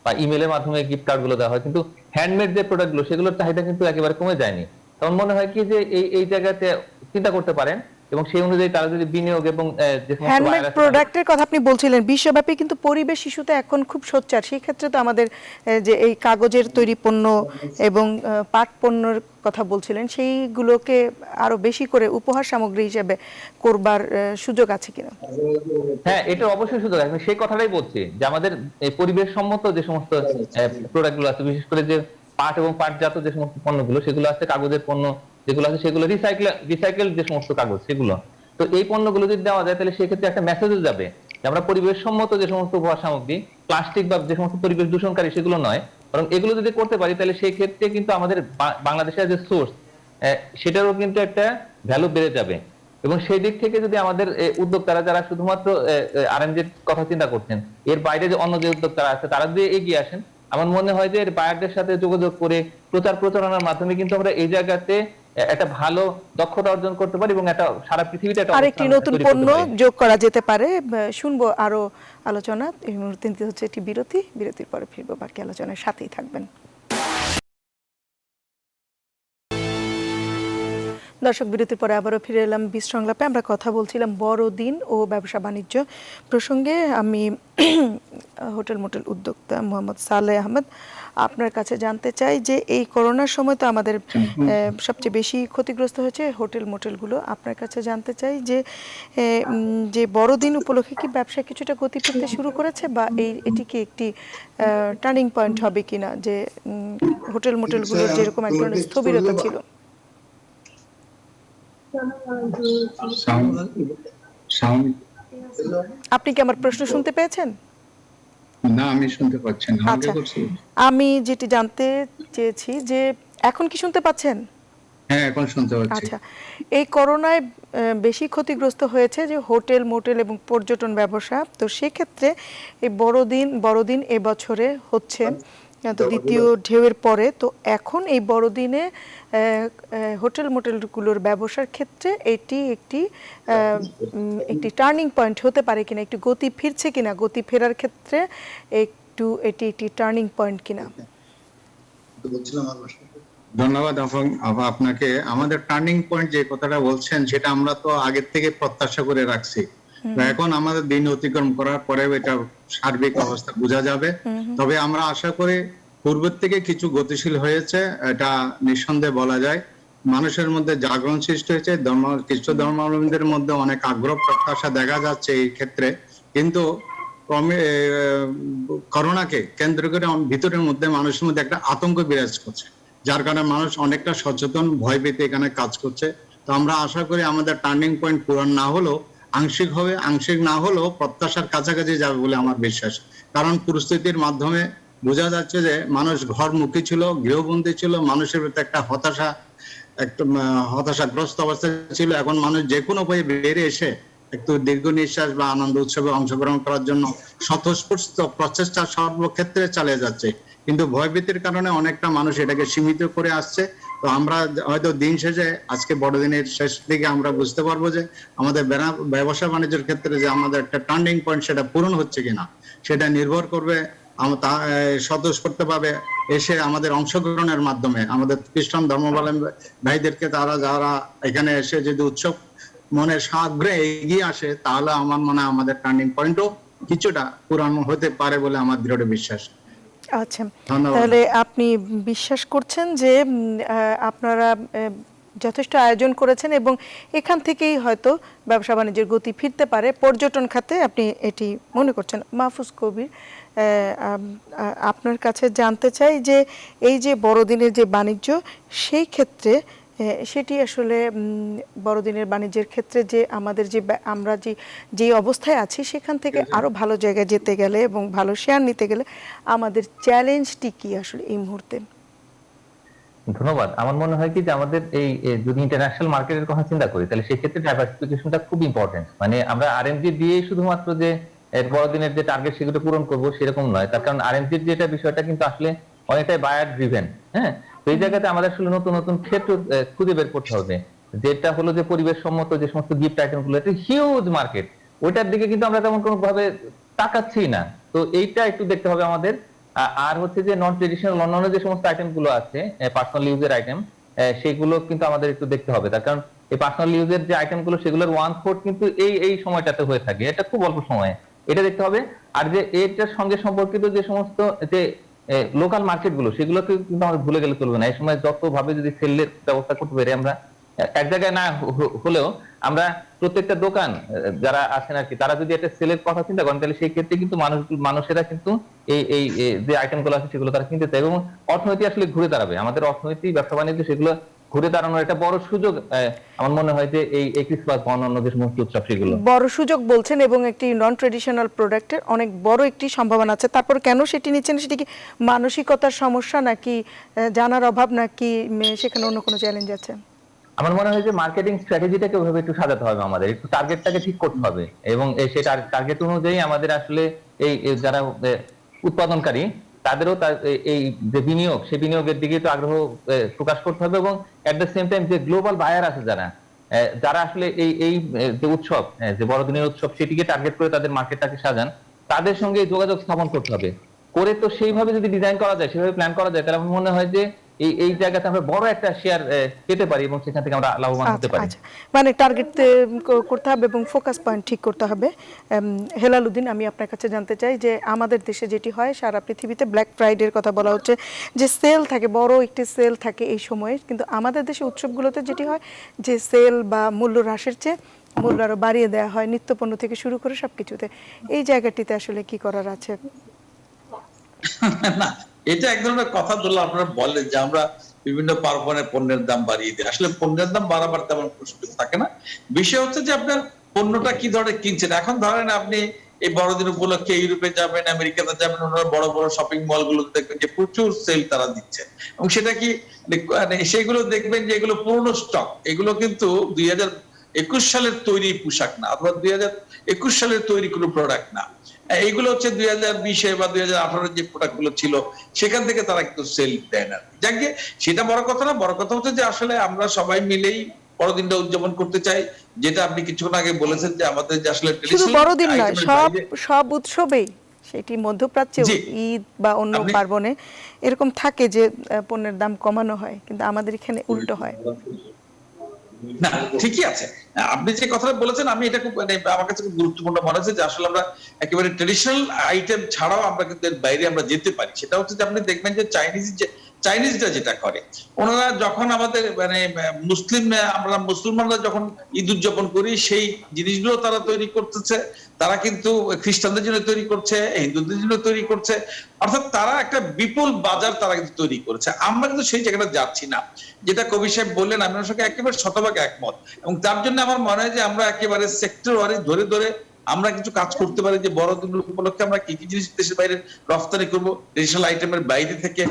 বা ইমেলের মাধ্যমে গিফট কার্ড গুলো দেওয়া হয়, কিন্তু হ্যান্ডমেড যে প্রোডাক্ট গুলো সেগুলোর চাহিদা কিন্তু একেবারে কমে যায়নি। তখন মনে হয় কি যে এই জায়গাতে চিন্তা করতে পারেন এবং সেই অনুযায়ী তারা যদি বিনিয়োগ এবং যে সমস্ত হ্যান্ডমেড প্রোডাক্টের কথা আপনি বলছিলেন, বিশ্বব্যাপী কিন্তু পরিবেশ ইস্যুতে এখন খুব সোচ্চার, সেই ক্ষেত্রে তো আমাদের যে এই কাগজের তৈরি পণ্য এবং পাট পণ্যের কথা বলছিলেন, সেইগুলোকে আরো বেশি করে উপহার সামগ্রী হিসেবে করবার সুযোগ আছে কিনা? হ্যাঁ, এটা অবশ্যই সুযোগ আছে। আমি সেই কথাটাই বলছি যে আমাদের এই পরিবেশ সম্মত যে সমস্ত প্রোডাক্ট গুলো আছে, বিশেষ করে যে পাট এবং পাটজাত যে সমস্ত পণ্যগুলো সেগুলো আছে, কাগজের পণ্য যেগুলো আছে সেগুলো রিসাইকেল যে সমস্ত কাগজ সেগুলো, তো এই পণ্যগুলো যদি দেওয়া যায় তাহলে সেক্ষেত্রে একটা মেসেজও যাবে যে আমরা পরিবেশ সম্মত যে সমস্ত উপহার সামগ্রী, প্লাস্টিক বা যে সমস্ত পরিবেশ দূষণকারী সেগুলো নয়, বরং এগুলো যদি করতে পারি তাহলে সেই ক্ষেত্রে কিন্তু আমাদের বাংলাদেশের যে সোর্স সেটারও কিন্তু একটা ভ্যালু বেড়ে যাবে। এবং সেই দিক থেকে যদি আমাদের উদ্যোক্তারা যারা শুধুমাত্র আর&ডির কথা চিন্তা করছেন, এর বাইরে যে অন্য যে উদ্যোক্তারা আছে তারা যদি এগিয়ে আসেন, আমার মনে হয় যে এর বায়ারদের সাথে যোগাযোগ করে প্রচারণার মাধ্যমে কিন্তু আমরা এই জায়গাতে একটা ভালো দক্ষতা অর্জন করতে পারি এবং একটা সারা পৃথিবীতে একটা আরেকটি নতুন পণ্য যোগ করা যেতে পারে। শুনবো আরো আলোচনা। এই মুহূর্তে হচ্ছে একটি বিরতির পরে ফিরবো, বাকি আলোচনার সাথেই থাকবেন। দর্শক, বিরতির পরে আবারও ফিরে এলাম বিশ সংলাপে। আমরা কথা বলছিলাম বড়দিন ও ব্যবসা বাণিজ্য প্রসঙ্গে। আমি হোটেল মোটেল উদ্যোক্তা মোহাম্মদ সালেহ আহমেদ আপনার কাছে জানতে চাই যে এই করোনার সময় তো আমাদের সবচেয়ে বেশি ক্ষতিগ্রস্ত হয়েছে হোটেল মোটেলগুলো। আপনার কাছে জানতে চাই যে বড়দিন উপলক্ষে কি ব্যবসা কিছুটা গতি পেতে শুরু করেছে, বা এটি কি একটি টার্নিং পয়েন্ট হবে কিনা, যে হোটেল মোটেলগুলোর যেরকম এক ধরনের স্থবিরতা ছিল? আপনি কি আমার প্রশ্ন শুনতে পেয়েছেন? না, আমি শুনতে পাচ্ছি না। আচ্ছা, আমি যেটি জানতে চেয়েছি যে এখন কি শুনতে পাচ্ছেন? হ্যাঁ, এখন শুনতে পাচ্ছি। আচ্ছা, এই করোনায় বেশি ক্ষতিগ্রস্ত হয়েছে যে হোটেল মোটেল এবং পর্যটন ব্যবসা। তো সেক্ষেত্রে এই বড়দিন এবছরে হচ্ছে তো দ্বিতীয় ঢেউয়ের পরে, তো এখন এই বড়দিনে হোটেল মোটেলগুলোর ব্যবসার ক্ষেত্রে এটি একটি টার্নিং পয়েন্ট হতে পারে কিনা, একটু গতি ফিরছে কিনা, গতি ফেরার ক্ষেত্রে এটি একটি টার্নিং পয়েন্ট কিনা? ধন্যবাদ আপনাকে। আমাদের টার্নিং পয়েন্ট যে কথাটা বলছেন সেটা আমরা তো আগের থেকে প্রত্যাশা করে রাখছি। তো এখন আমাদের দিন অতিক্রম করার পরে এটা সার্বিক অবস্থা বোঝা যাবে। তবে আমরা আশা করি পূর্বের থেকে কিছু গতিশীল হয়েছে, এটা নিঃসন্দেহে বলা যায়। মানুষের মধ্যে জাগরণ সৃষ্টি হয়েছে, খ্রিস্ট ধর্মাবলম্বীদের মধ্যে অনেক আগ্রহ প্রত্যাশা দেখা যাচ্ছে এই ক্ষেত্রে। কিন্তু ক্রমে করোনাকে কেন্দ্র করে ভিতরের মধ্যে মানুষের মধ্যে একটা আতঙ্ক বিরাজ করছে, যার কারণে মানুষ অনেকটা সচেতন, ভয় পেতে এখানে কাজ করছে। তো আমরা আশা করি আমাদের টার্নিং পয়েন্ট পূরণ না হলেও আংশিক হবে, আংশিক না হলেও প্রত্যাশার কাছাকাছি যাবে বলে আমার বিশ্বাস। কারণ পরিস্থিতির মাধ্যমে বোঝা যাচ্ছে যে মানুষ ঘরমুখী ছিল, গৃহবন্দী ছিল, মানুষের ভিতরে একটা হতাশাগ্রস্ত অবস্থা ছিল। এখন মানুষ যে কোনো উপায়ে বেরিয়ে এসে একটু দীর্ঘ নিঃশ্বাস বা আনন্দ উৎসবে অংশগ্রহণ করার জন্য স্বতঃস্ফূর্ত প্রচেষ্টা সর্বক্ষেত্রে চালিয়ে যাচ্ছে। কিন্তু ভয়ভীতির কারণে অনেকটা মানুষ এটাকে সীমিত করে আসছে। তো আমরা হয়তো দিন শেষে আজকে বড়দিনের শেষ দিকে আমরা বুঝতে পারবো যে আমাদের ব্যবসা বাণিজ্যের ক্ষেত্রে যে আমাদের একটা টার্নিং পয়েন্ট সেটা পূরণ হচ্ছে কিনা, সেটা নির্ভর করবে স্বতঃস্ফূর্তভাবে এসে আমাদের অংশগ্রহণের মাধ্যমে। আমাদের খ্রিস্টান ধর্মাবলম্বী ভাইদেরকে তারা যারা এখানে এসে যদি উৎসব মনের সাগ্রে এগিয়ে আসে, তাহলে আমার মনে হয় আমাদের টার্নিং পয়েন্টও কিছুটা পূরণ হতে পারে বলে আমার দৃঢ় বিশ্বাস। আচ্ছা, ধন্যবাদ। তাহলে আপনি বিশ্বাস করছেন যে আপনারা যথেষ্ট আয়োজন করেছেন এবং এখান থেকেই হয়তো ব্যবসা বাণিজ্যের গতি ফিরতে পারে পর্যটন খাতে, আপনি এটি মনে করছেন। মাহফুজ কবির, আপনার কাছে জানতে চাই যে এই যে বড়দিনের যে বাণিজ্য, সেই ক্ষেত্রে সেটি আসলে বড়দিনের বাণিজ্যের ক্ষেত্রে যে আমাদের যে আমরা যে অবস্থায় আছি সেখান থেকে আরো ভালো জায়গায় যেতে গেলে এবং ভালো শেয়ার নিতে গেলে আমাদের চ্যালেঞ্জটি কি আসলে এই মুহূর্তে? ধন্যবাদ। আমার মনে হয় কি যে আমাদের এই যদি ইন্টারন্যাশনাল মার্কেটের কথা চিন্তা করি, তাহলে সেই ক্ষেত্রে ডাইভার্সিফিকেশনটা খুব ইম্পর্টেন্ট। মানে আমরা আরএমজি দিয়ে শুধুমাত্র যে বড়দিনের যে টার্গেট সেগুলো পূরণ করবো সেরকম নয়। তার কারণ আরএমজির যেটা বিষয়টা কিন্তু আসলে অনেকটাই বায়ার ড্রিভেন। হ্যাঁ, তো এই জায়গাতে আমাদের আসলে নতুন নতুন ক্ষেত্র খুঁজে বের করতে হবে, যেটা হলো যে পরিবেশ সম্মত যে সমস্ত গিফট আইটেম গুলো, এটা হিউজ মার্কেট, ওইটার দিকে কিন্তু আমরা তেমন কোনো ভাবে তাকাচ্ছি না। তো এইটা একটু দেখতে হবে আমাদের। আর হচ্ছে যে নন ট্রেডিশনাল অন্যান্য যে সমস্ত আইটেম গুলো আছে, পার্সোনাল ইউজের আইটেম, সেগুলো কিন্তু আমাদের একটু দেখতে হবে। তার কারণ এই পার্সোনাল ইউজের যে আইটেম গুলো সেগুলোর 1/4 কিন্তু এই সময়টাতে হয়ে থাকে, এটা খুব অল্প সময়ে, এটা দেখতে হবে। আর যে এটার সঙ্গে সম্পর্কিত যে সমস্ত যে লোকাল মার্কেট গুলো, সেগুলোকে কিন্তু আমাদের ভুলে গেলে চলবে না। এই সময় যত ভাবে যদি সেলের ব্যবস্থা করতে পারি আমরা, এক জায়গায় না হলেও আমরা প্রত্যেকটা দোকান যারা আছেন আর কি, তারা যদি একটা সেলের কথা চিন্তা করেন, তাহলে সেই ক্ষেত্রে কিন্তু মানুষেরা কিন্তু এই যে আইটেম গুলো আছে সেগুলো তারা কিনতে চায় এবং অর্থনীতি আসলে ঘুরে দাঁড়াবে। আমাদের অর্থনীতি, ব্যবসা বাণিজ্য সেগুলো ঘুরে দাঁড়ানোর একটা বড় সুযোগ আমার মনে হয় যে এই ক্রিসমাস বা অন্যান্য যে সমস্ত উৎসব সেগুলো বড় সুযোগ বলছেন এবং একটি নন ট্রেডিশনাল প্রোডাক্টের অনেক বড় একটি সম্ভাবনা আছে। তারপর কেন সেটি নিচ্ছেন? সেটি কি মানসিকতার সমস্যা, নাকি জানার অভাব, নাকি সেখানে অন্য কোনো চ্যালেঞ্জ আছে? আমার মনে হয় যে মার্কেটিং স্ট্র্যাটেজিটাকে ওইভাবে একটু সাজাতে হবে, আমাদের একটু টার্গেটটাকে ঠিক করতে হবে এবং সেই টার্গেট অনুযায়ী আমাদের আসলে এই যারা উৎপাদনকারী তাদেরও এই যে বিনিয়োগ, সেই বিনিয়োগের দিকে তো আগ্রহ প্রকাশ করতে হবে এবং এট দ্য সেম টাইম যে গ্লোবাল বায়ার আছে যারা আসলে এই যে উৎসব, যে বড়দিনের উৎসব, সেটিকে টার্গেট করে তাদের মার্কেটটাকে সাজান, তাদের সঙ্গে যোগাযোগ স্থাপন করতে হবে। করে তো সেইভাবে যদি ডিজাইন করা যায়, সেভাবে প্ল্যান করা যায়, তাহলে আমার মনে হয় যে এই জায়গাতে আমরা বড় একটা শেয়ার পেতে পারি এবং সেখান থেকে আমরা লাভবান হতে পারি। আচ্ছা, মানে টার্গেট করতে হবে এবং ফোকাস পয়েন্ট ঠিক করতে হবে। হেলালুদ্দিন, আমি আপনার কাছে জানতে চাই যে আমাদের দেশে যেটি হয়, সারা পৃথিবীতে ব্ল্যাক ফ্রাইডের কথা বলা হচ্ছে, যে সেল থাকে, বড় একটি সেল থাকে এই সময়ে, কিন্তু আমাদের দেশে উৎসবগুলোতে যেটি হয় যে সেল বা মূল্য হ্রাসের চেয়ে মূল্য আরো বাড়িয়ে দেওয়া হয় নিত্যপণ্য থেকে শুরু করে সবকিছুতে। এই জায়গাটিতে আসলে কি করার আছে? না, এটা এক ধরনের কথা ধরলে আপনারা বলেন যে আমরা বিভিন্ন পার্বণে পণ্যের দাম বাড়িয়ে দিই। আসলে পণ্যের দাম বাড়াবার তেমন সুযোগ থাকে না। বিষয় হচ্ছে যে আপনার পণ্যটা কি ধরনের কিনছেন। এখন ধরেন আপনি এই বড়দিন উপলক্ষে ইউরোপে যাবেন, আমেরিকাতে যাবেন, ওনারা বড় বড় শপিং মল গুলোতে দেখবেন যে প্রচুর সেল তারা দিচ্ছে এবং সেটা কি সেগুলো দেখবেন যে এগুলো পুরনো স্টক, এগুলো কিন্তু 2021 সালের তৈরি পোশাক না, অথবা 2021 সালের তৈরি কোনো প্রোডাক্ট না। এইগুলো হচ্ছে 2020 বা 2018 যে প্রোডাক্ট গুলো ছিল সেখান থেকে তারা কিন্তু সেল দেয় না। যাকে সেটা বড় কথা না, বড় কথা হচ্ছে যে আসলে আমরা সবাই মিলেই বড়দিনটা উদযাপন করতে চাই, যেটা আপনি কিছুক্ষণ আগে বলেছেন যে আমাদের যে আসলে শুধু বড়দিন নয়, সব উৎসবেই সেটি মধ্যপ্রাচ্যে জি। ঈদ বা অন্য আপনি- পার্বণে এরকম থাকে যে পণ্যের দাম কমানো হয়, কিন্তু আমাদের এখানে উল্টো হয়। না, ঠিকই আছে। আপনি যে কথাটা বলেছেন আমি এটা খুব মানে আমার কাছে খুব গুরুত্বপূর্ণ মনে হচ্ছে যে আসলে আমরা একেবারে ট্রেডিশনাল আইটেম ছাড়াও আমরা কিন্তু এর বাইরে আমরা যেতে পারি। সেটা হচ্ছে যে আপনি দেখবেন যে চাইনিজরা যেটা করে, ওনারা যখন আমাদের মানে আমরা মুসলমানরা যখন ঈদ উদযাপন করি সেই জিনিসগুলো তারা তৈরি করতেছে, তারা কিন্তু খ্রিস্টানদের জন্য তৈরি করছে, হিন্দুদের জন্য তৈরি করছে, অর্থাৎ তারা একটা বিপুল বাজার তারা কিন্তু তৈরি করেছে। আমরা কিন্তু সেই জায়গাটা যাচ্ছি না। যেটা কবি সাহেব বললেন আমি ওনার সঙ্গে একেবারে শতভাগ একমত, এবং তার জন্য আমার মনে হয় যে আমরা একেবারে সেক্টর ওয়াইজ ধরে ধরে আমরা কিছু কাজ করতে পারি যে বড়দিন উপলক্ষে আমরা কি কি জিনিস দেশের বাইরে রপ্তানি করবো ট্রেডিশনাল আইটেমের বাইরে থেকে,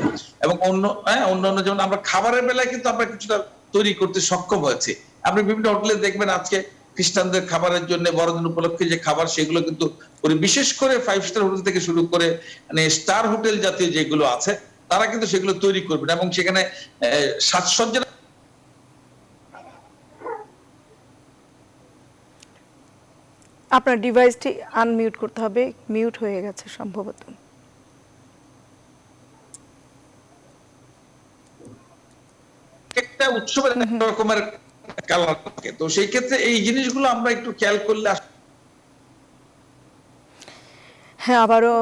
এবং অন্য যেমন আমরা খাবারের বেলায় কিন্তু আমরা কিছুটা তৈরি করতে সক্ষম হয়েছে। আপনি বিভিন্ন হোটেলে দেখবেন আজকে খ্রিস্টানদের খাবারের জন্য বড়দিন উপলক্ষে যে খাবার সেগুলো কিন্তু বিশেষ করে 5 স্টার হোটেল থেকে শুরু করে মানে স্টার হোটেল জাতীয় যেগুলো আছে তারা কিন্তু সেগুলো তৈরি করবেন, এবং সেখানে সাজসজ্জা। আপনার ডিভাইসটি আনমিউট করতে হবে, মিউট হয়ে গেছে সম্ভবত। একটা উৎসবের এক রকমের কালার থাকে, তো সেই ক্ষেত্রে এই জিনিসগুলো আমরা একটু খেয়াল করলে হ্যাঁ, আবারও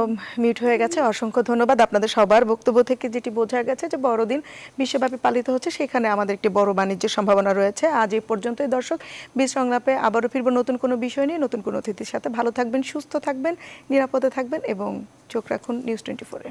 মিউট হয়ে গেছে। অসংখ্য ধন্যবাদ। আপনাদের সবার বক্তব্য থেকে যেটি বোঝা গেছে যে বড়দিন বিশ্বব্যাপী পালিত হচ্ছে, সেখানে আমাদের একটি বড় বাণিজ্যের সম্ভাবনা রয়েছে। আজ এই পর্যন্তই দর্শক। বীজ সংলাপে আবারও ফিরব নতুন কোনো বিষয় নিয়ে, নতুন কোনো অতিথির সাথে। ভালো থাকবেন, সুস্থ থাকবেন, নিরাপদে থাকবেন এবং চোখ রাখুন নিউজ 24-এ।